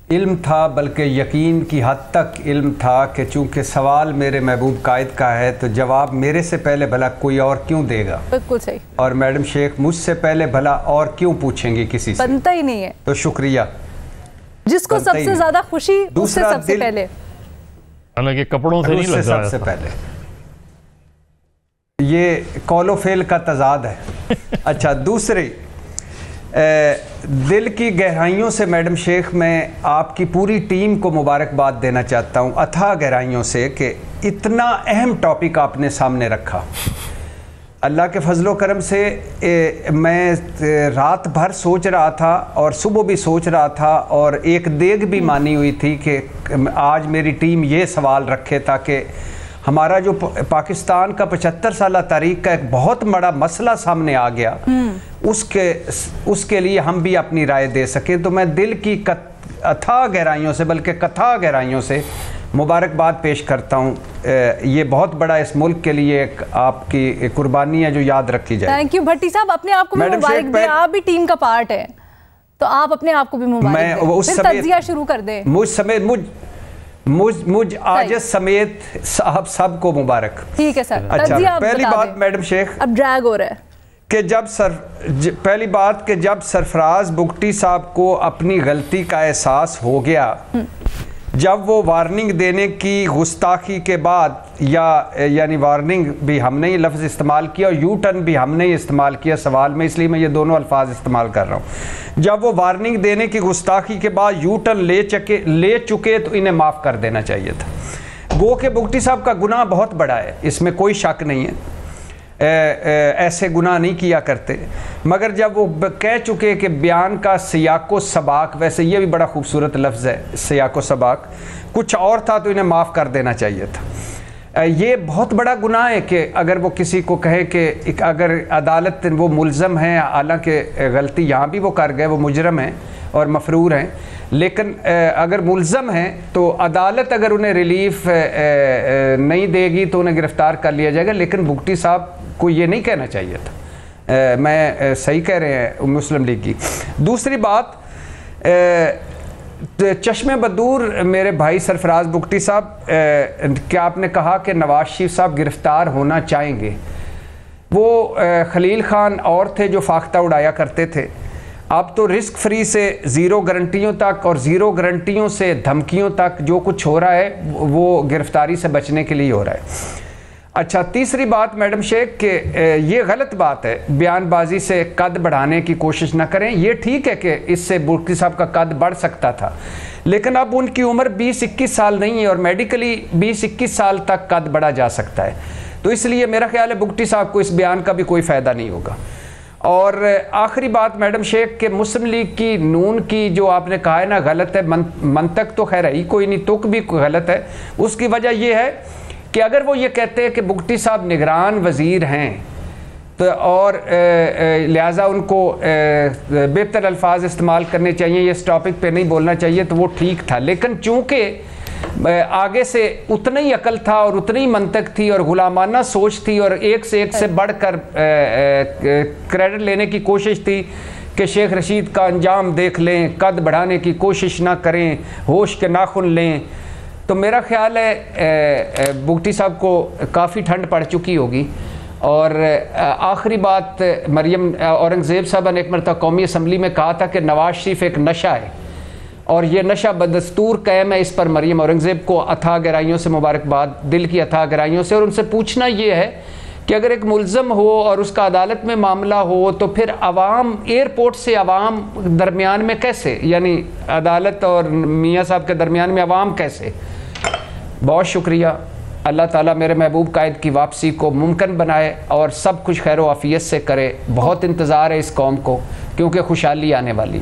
इल्म था, बल्कि यकीन की हद तक इल्म था कि चूँकि सवाल मेरे महबूब कायद का है तो जवाब मेरे से पहले भला कोई और क्यों देगा। बिल्कुल सही। और मैडम शेख मुझसे पहले भला और क्यों पूछेंगी किसी से, बनता ही नहीं है। तो शुक्रिया। जिसको सबसे ज्यादा खुशी उससे सबसे पहले, हालांकि कपड़ों से नहीं लग रहा है, सबसे पहले ये कौलो फेल का तजाद है। अच्छा, दूसरी दिल की गहराइयों से मैडम शेख मैं आपकी पूरी टीम को मुबारकबाद देना चाहता हूँ, अथाह गहराइयों से, कि इतना अहम टॉपिक आपने सामने रखा। अल्लाह के फजलो करम से मैं रात भर सोच रहा था और सुबह भी सोच रहा था और एक देग भी मानी हुई थी कि आज मेरी टीम ये सवाल रखे ताकि हमारा जो पाकिस्तान का 75 साल तारीख का एक बहुत बड़ा मसला सामने आ गया, उसके लिए हम भी अपनी राय दे सकें। तो मैं दिल की अथाह गहराइयों से, बल्कि कथा गहराइयों से मुबारकबाद पेश करता हूँ। ये बहुत बड़ा इस मुल्क के लिए एक आपकी कुर्बानी है जो याद रखी जाए। थैंक यू भट्टी साहब, अपने आप को भी मुबारक दें, आप भी टीम का पार्ट है तो आप अपने आप को भी मुबारक दें। फिर तज्जिया शुरू कर दें। मुझ आज समेत साहब सबको मुबारक। ठीक है सर। अच्छा, पहली बात मैडम शेख, अब ड्रैग हो रहा है कि पहली बात कि जब सरफराज बुगटी साहब को अपनी गलती का एहसास हो गया, जब वो वार्निंग देने की गुस्ताखी के बाद, यानी वार्निंग भी हमने ही लफ्ज़ इस्तेमाल किया और यू टर्न भी हमने ही इस्तेमाल किया सवाल में, इसलिए मैं ये दोनों अल्फाज इस्तेमाल कर रहा हूँ। जब वो वार्निंग देने की गुस्ताखी के बाद यू टर्न ले चुके तो इन्हें माफ़ कर देना चाहिए था। गो के बुगटी साहब का गुनाह बहुत बड़ा है, इसमें कोई शक नहीं है, ऐसे गुनाह नहीं किया करते, मगर जब वो कह चुके कि बयान का सियाको सबाक, वैसे ये भी बड़ा खूबसूरत लफ्ज़ है सियाको सबाक, कुछ और था तो इन्हें माफ़ कर देना चाहिए था। ये बहुत बड़ा गुनाह है कि अगर वो किसी को कहे कि अगर अदालत वो मुल्ज़म हैं, हालांकि गलती यहाँ भी वो कर गए, वो मुजरम हैं और मफरूर हैं, लेकिन अगर मुल्ज़म हैं तो अदालत अगर उन्हें रिलीफ नहीं देगी तो उन्हें गिरफ़्तार कर लिया जाएगा। लेकिन बुगटी साहब को ये नहीं कहना चाहिए था। मैं सही कह रहे हैं मुस्लिम लीग की। दूसरी बात, चश्मे बदूर मेरे भाई सरफराज बुगटी साहब, क्या आपने कहा कि नवाज शरीफ साहब गिरफ़्तार होना चाहेंगे। वो खलील खान और थे जो फाख्ता उड़ाया करते थे, अब तो रिस्क फ्री से ज़ीरो गारंटियों तक और ज़ीरो गारंटियों से धमकियों तक जो कुछ हो रहा है वो गिरफ़्तारी से बचने के लिए हो रहा है। अच्छा, तीसरी बात मैडम शेख के ये गलत बात है, बयानबाजी से कद बढ़ाने की कोशिश ना करें। ये ठीक है कि इससे बुगटी साहब का कद बढ़ सकता था, लेकिन अब उनकी उम्र 20-21 साल नहीं है और मेडिकली 20-21 साल तक कद बढ़ा जा सकता है। तो इसलिए मेरा ख्याल है बुगटी साहब को इस बयान का भी कोई फ़ायदा नहीं होगा। और आखिरी बात मैडम शेख के मुस्लिम लीग की नून की जो आपने कहा है ना गलत है, मंतक तो खैर ही कोई नहीं, तुक भी गलत है। उसकी वजह यह है कि अगर वो ये कहते हैं कि बुगटी साहब निगरान वज़ीर हैं तो और लिहाजा उनको बेहतर अल्फाज इस्तेमाल करने चाहिए, ये इस टॉपिक पे नहीं बोलना चाहिए, तो वो ठीक था। लेकिन चूँकि आगे से उतना ही अकल था और उतनी ही मंतक थी और गुलामाना सोच थी और एक से बढ़कर क्रेडिट लेने की कोशिश थी कि शेख रशीद का अंजाम देख लें, कद बढ़ाने की कोशिश ना करें, होश के नाखुन लें, तो मेरा ख्याल है बुगटी साहब को काफ़ी ठंड पड़ चुकी होगी। और आखिरी बात, मरियम औरंगज़ेब साहब ने एक मरतबा कौमी असम्बली में कहा था कि नवाज शरीफ एक नशा है और ये नशा बदस्तूर कायम है। इस पर मरियम औरंगज़ेब को अथाह गहराइयों से मुबारकबाद, दिल की अथाह गहराइयों से। और उनसे पूछना ये है कि अगर एक मुल्ज़म हो और उसका अदालत में मामला हो तो फिर अवाम, एयरपोर्ट से अवाम दरमियान में कैसे, यानी अदालत और मियाँ साहब के दरमियान में अवाम कैसे। बहुत शुक्रिया। अल्लाह ताला मेरे महबूब कायद की वापसी को मुमकिन बनाए और सब कुछ खैर आफियत से करे। बहुत इंतज़ार है इस कौम को, क्योंकि खुशहाली आने वाली है।